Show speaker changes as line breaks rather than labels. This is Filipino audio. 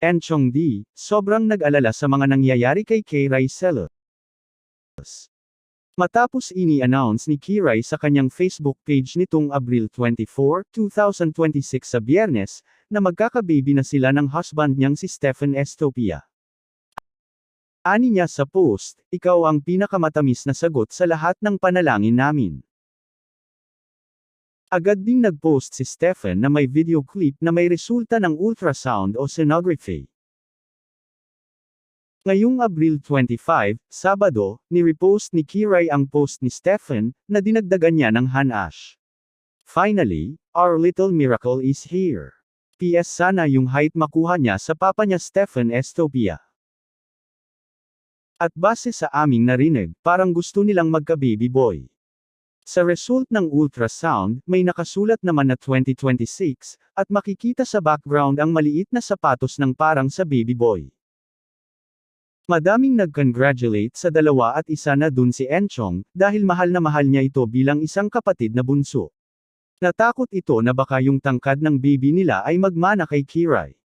Enchong D, sobrang nag-alala sa mga nangyayari kay Kiray Selos. Matapos ini-announce ni Kiray sa kanyang Facebook page nitong Abril 24, 2026 sa Biyernes, na magkakababy na sila ng husband niyang si Stephen Estopia. Ani niya sa post, "Ikaw ang pinakamatamis na sagot sa lahat ng panalangin namin." Agad ding nag-post si Stephen na may video clip na may resulta ng ultrasound o sonography. Ngayong Abril 25, Sabado, ni-repost ni Kiray ang post ni Stephen, na dinagdagan niya ng hanash. "Finally, our little miracle is here. PS sana yung height makuha niya sa papa niya Stephen Estopia. At base sa aming narinig, parang gusto nilang magka-baby boy." Sa result ng ultrasound, may nakasulat naman na 2026, at makikita sa background ang maliit na sapatos ng parang sa baby boy. Madaming nag-congratulate sa dalawa at isa na dun si Enchong, dahil mahal na mahal niya ito bilang isang kapatid na bunso. Natakot ito na baka yung tangkad ng baby nila ay magmana kay Kiray.